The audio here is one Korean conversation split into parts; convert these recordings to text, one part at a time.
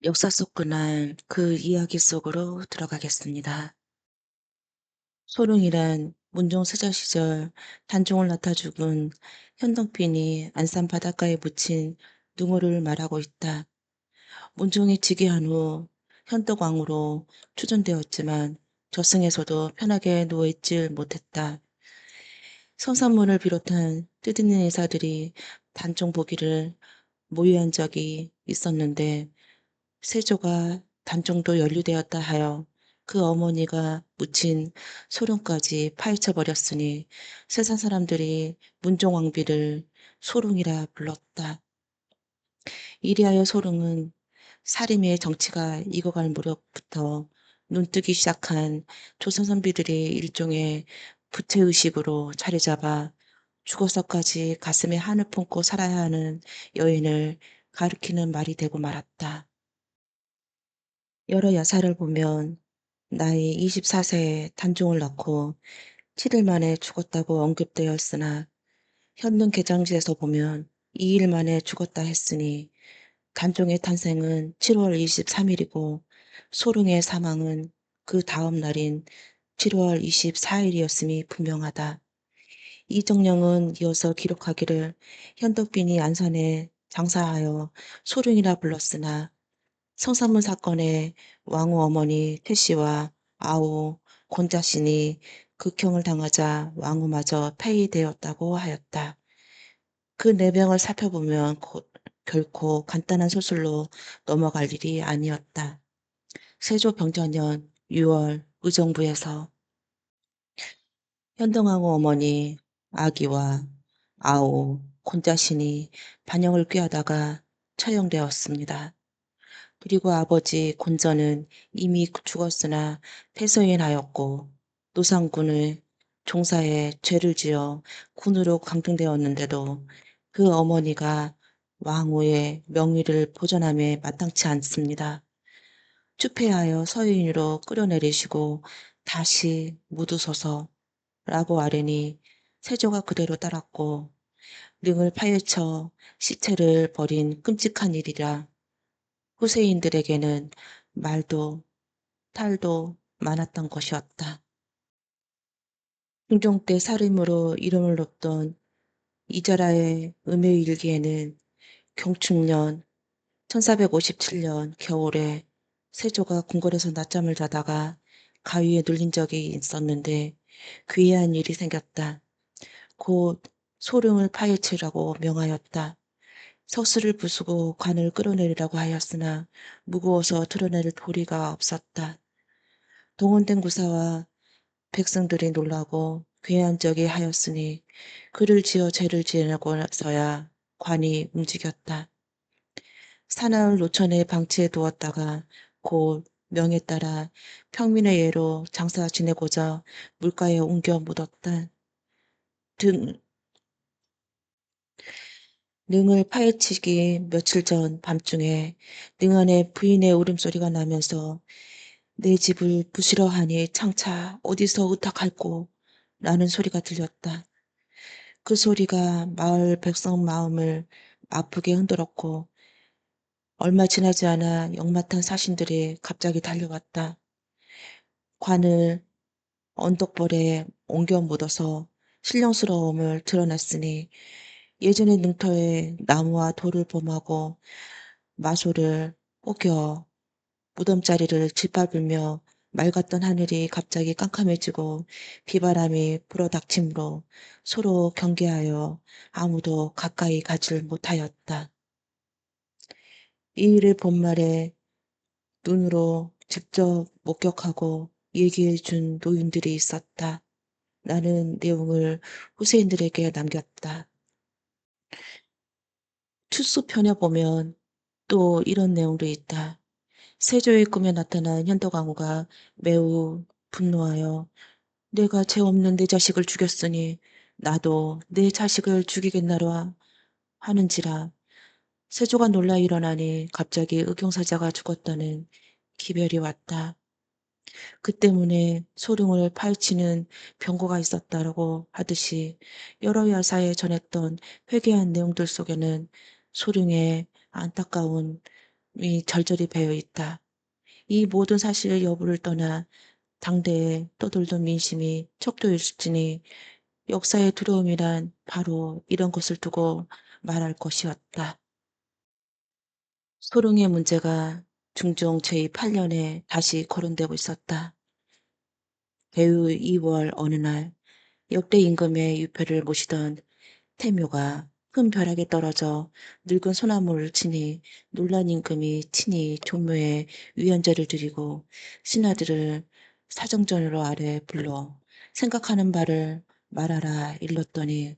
역사 속 그날 그 이야기 속으로 들어가겠습니다. 소룡이란 문종세자 시절 단종을 낳다 죽은 현덕빈이 안산 바닷가에 묻힌 능어를 말하고 있다. 문종이 즉위한 후 현덕왕으로 추존되었지만 저승에서도 편하게 누워있질 못했다. 성산문을 비롯한 뜻있는 인사들이 단종 보기를 모의한 적이 있었는데 세조가 단종도 연루되었다 하여 그 어머니가 묻힌 소룡까지 파헤쳐 버렸으니 세상 사람들이 문종왕비를 소룡이라 불렀다. 이리하여 소룡은 사림의 정치가 익어갈 무렵부터 눈뜨기 시작한 조선 선비들이 일종의 부채의식으로 자리 잡아 죽어서까지 가슴에 한을 품고 살아야 하는 여인을 가리키는 말이 되고 말았다. 여러 야사를 보면 나이 24세에 단종을 낳고 7일 만에 죽었다고 언급되었으나 현능 개장지에서 보면 2일 만에 죽었다 했으니 단종의 탄생은 7월 23일이고 소룡의 사망은 그 다음 날인 7월 24일이었음이 분명하다. 이정령은 이어서 기록하기를 현덕빈이 안산에 장사하여 소룡이라 불렀으나 성산문 사건의 왕후 어머니 태씨와 아우 권자신이 극형을 당하자 왕후마저 폐위되었다고 하였다. 그 내병을 살펴보면 결코 간단한 소설로 넘어갈 일이 아니었다. 세조 병자년 6월 의정부에서 현동왕후 어머니 아기와 아우 권자신이 반영을 꾀하다가 처형되었습니다. 그리고 아버지 곤전은 이미 죽었으나 폐서인하였고 노상군의 종사에 죄를 지어 군으로 강등되었는데도 그 어머니가 왕후의 명의를 보전함에 마땅치 않습니다. 추폐하여 서인으로 끌어내리시고 다시 묻으소서라고 아뢰니 세조가 그대로 따랐고 능을 파헤쳐 시체를 버린 끔찍한 일이라 후세인들에게는 말도 탈도 많았던 것이었다. 중종 때 살인으로 이름을 높던 이자라의 음해일기에는 경춘년 1457년 겨울에 세조가 궁궐에서 낮잠을 자다가 가위에 눌린 적이 있었는데 귀해한 일이 생겼다. 곧 소룡을 파헤치라고 명하였다. 석술을 부수고 관을 끌어내리라고 하였으나 무거워서 드러낼 도리가 없었다. 동원된 구사와 백성들이 놀라고 괴한적이 하였으니 그를 지어 죄를 지내고서야 관이 움직였다. 사나울 노천에 방치해 두었다가 곧 명에 따라 평민의 예로 장사 지내고자 물가에 옮겨 묻었다. 등 능을 파헤치기 며칠 전 밤중에 능 안에 부인의 울음소리가 나면서 내 집을 부시러 하니 창차 어디서 의탁할꼬 라는 소리가 들렸다. 그 소리가 마을 백성 마음을 아프게 흔들었고 얼마 지나지 않아 역마탄 사신들이 갑자기 달려왔다. 관을 언덕벌에 옮겨 묻어서 신령스러움을 드러냈으니 예전의 능터에 나무와 돌을 범하고 마소를 혹여 무덤자리를 짓밟으며 맑았던 하늘이 갑자기 깜깜해지고 비바람이 불어닥치므로 서로 경계하여 아무도 가까이 가질 못하였다. 이 일을 본말에 눈으로 직접 목격하고 얘기해 준 노인들이 있었다. 라는 내용을 후세인들에게 남겼다. 추수편에 보면 또 이런 내용도 있다. 세조의 꿈에 나타난 현덕왕후가 매우 분노하여 내가 죄 없는 내 자식을 죽였으니 나도 내 자식을 죽이겠나라 하는지라. 세조가 놀라 일어나니 갑자기 의경사자가 죽었다는 기별이 왔다. 그 때문에 소룡을 파헤치는 병고가 있었다라고 하듯이 여러 야사에 전했던 회개한 내용들 속에는 소룡의 안타까운 절절히 배어 있다. 이 모든 사실 여부를 떠나 당대에 떠돌던 민심이 척도일지니 역사의 두려움이란 바로 이런 것을 두고 말할 것이었다. 소룡의 문제가 중종 제8년에 다시 거론되고 있었다. 배후 2월 어느 날 역대 임금의 유표를 모시던 태묘가 큰 벼락에 떨어져 늙은 소나무를 치니 놀란 임금이 친히 종묘에 위안제를 드리고 신하들을 사정전으로 아래 불러 생각하는 바를 말하라 일렀더니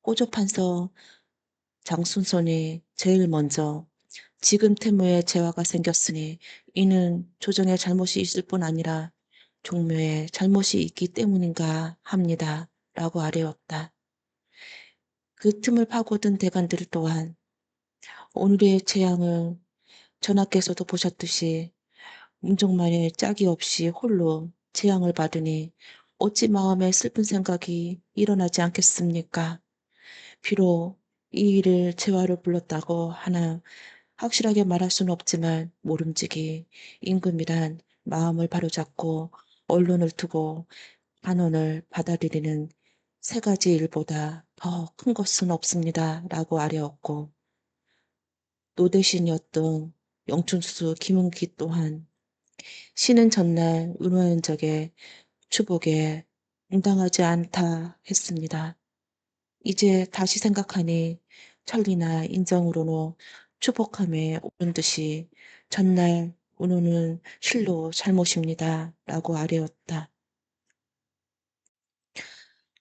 꼬조판서 장순손이 제일 먼저 지금 태무에 재화가 생겼으니 이는 조정의 잘못이 있을 뿐 아니라 종묘에 잘못이 있기 때문인가 합니다. 라고 아뢰었다. 그 틈을 파고든 대관들 또한 오늘의 재앙을 전하께서도 보셨듯이 문종만의 짝이 없이 홀로 재앙을 받으니 어찌 마음에 슬픈 생각이 일어나지 않겠습니까? 비록 이 일을 재화로 불렀다고 하나 확실하게 말할 수는 없지만 모름지기 임금이란 마음을 바로잡고 언론을 두고 반언을 받아들이는 세 가지 일보다 더 큰 것은 없습니다. 라고 아뢰었고 노대신이었던 영춘수 김은기 또한 신은 전날 의논한 적에 추복에 응당하지 않다 했습니다. 이제 다시 생각하니 천리나 인정으로는 추복함에 옳은 듯이 전날 은호는 실로 잘못입니다. 라고 아뢰었다.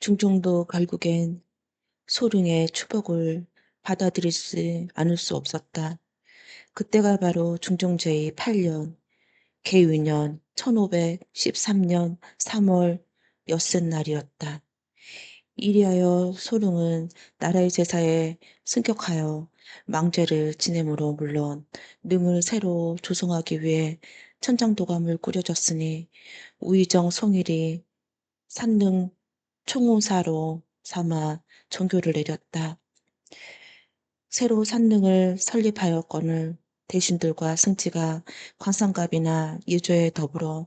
중종도 결국엔 소룡의 추복을 받아들이지 않을 수 없었다. 그때가 바로 중종 제8년 개유년 1513년 3월 엿새 날이었다. 이리하여 소룡은 나라의 제사에 승격하여 망제를 지내므로 물론 능을 새로 조성하기 위해 천장도감을 꾸려졌으니 우의정 송일이 산능 총무사로 삼아 정교를 내렸다. 새로 산능을 설립하였거늘 대신들과 승지가 관상갑이나 예조에 더불어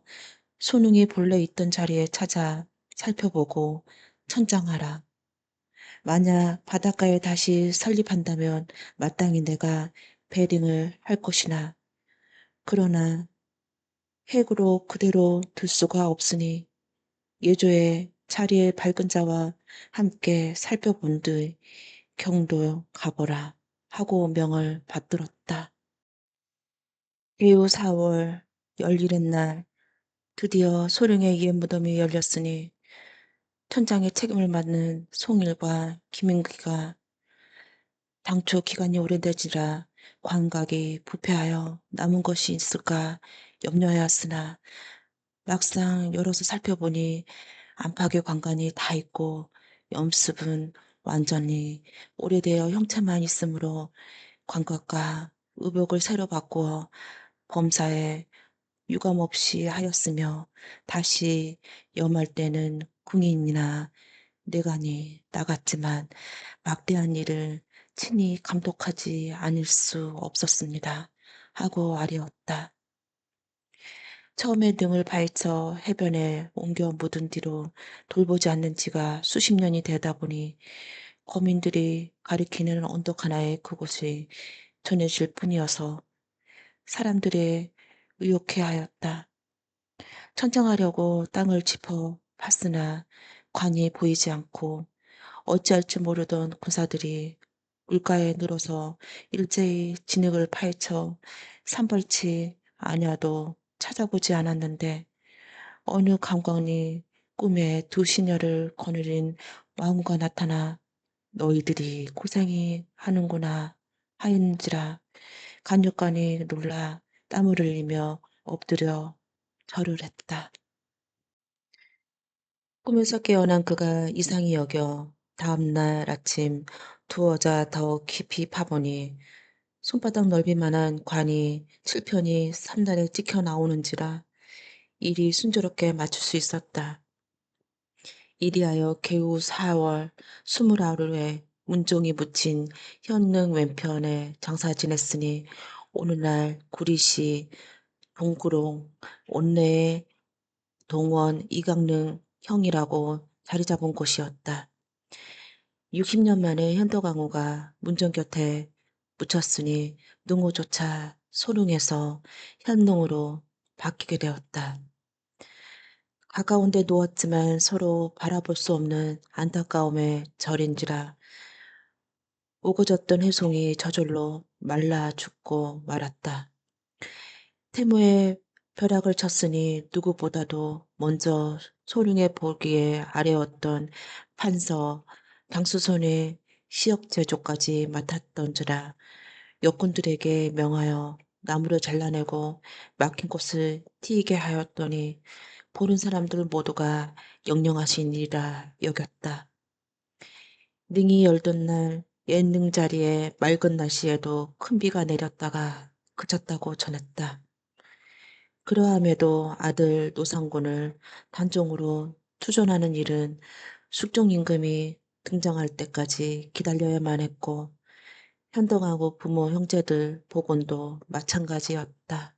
소능이 본래 있던 자리에 찾아 살펴보고 천장하라. 만약 바닷가에 다시 설립한다면 마땅히 내가 베링을 할 것이나 그러나 핵으로 그대로 둘 수가 없으니 예조의 자리에 밝은 자와 함께 살펴본 뒤 경도 가보라 하고 명을 받들었다. 이후 4월 열일의 날 드디어 소룡의 이해무덤이 열렸으니 천장의 책임을 맡는 송일과 김인기가 당초 기간이 오래되지라 관각이 부패하여 남은 것이 있을까 염려하였으나 막상 열어서 살펴보니 안팎의 관관이 다 있고 염습은 완전히 오래되어 형체만 있으므로 관각과 의복을 새로 바꾸어 범사에 유감없이 하였으며 다시 염할 때는 궁인이나 내간이 나갔지만 막대한 일을 친히 감독하지 않을 수 없었습니다. 하고 아뢰었다. 처음에 등을 파헤쳐 해변에 옮겨 묻은 뒤로 돌보지 않는 지가 수십 년이 되다 보니 거민들이 가리키는 언덕 하나에 그곳이 전해질 뿐이어서 사람들의 의혹해하였다. 천장하려고 땅을 짚어 봤으나 관이 보이지 않고 어찌할 줄 모르던 군사들이 물가에 늘어서 일제히 진흙을 파헤쳐 산벌치 아니어도 찾아보지 않았는데 어느 감광리 꿈에 두 시녀를 거느린 왕후가 나타나 너희들이 고생이 하는구나 하였는지라 간육간이 놀라 땀을 흘리며 엎드려 절을 했다. 꿈에서 깨어난 그가 이상히 여겨 다음날 아침 두어자 더 깊이 파보니 손바닥 넓이만한 관이 7편이 산단에 찍혀 나오는지라 일이 순조롭게 맞출 수 있었다. 이리하여 개후 4월 20하루에 문종이 묻힌 현능 왼편에 장사 지냈으니 어느 날 구리시 동구롱 원내에 동원 이강릉 형이라고 자리 잡은 곳이었다. 60년 만에 현덕왕후가 문정 곁에 묻혔으니 능호조차 소릉에서 현릉으로 바뀌게 되었다. 가까운 데 누웠지만 서로 바라볼 수 없는 안타까움의 절인지라 오고졌던 회송이 저절로 말라 죽고 말았다. 태무의 벼락을 쳤으니 누구보다도 먼저 소릉의 보기에 아래였던 판서 당수손의 시역 제조까지 맡았던지라 역군들에게 명하여 나무를 잘라내고 막힌 곳을 트이게 하였더니 보는 사람들 모두가 영령하신 일이라 여겼다. 능이 열던 날 옛 능자리에 맑은 날씨에도 큰 비가 내렸다가 그쳤다고 전했다. 그러함에도 아들 노상군을 단종으로 투존하는 일은 숙종 임금이 등장할 때까지 기다려야만 했고 현동하고 부모 형제들 복원도 마찬가지였다.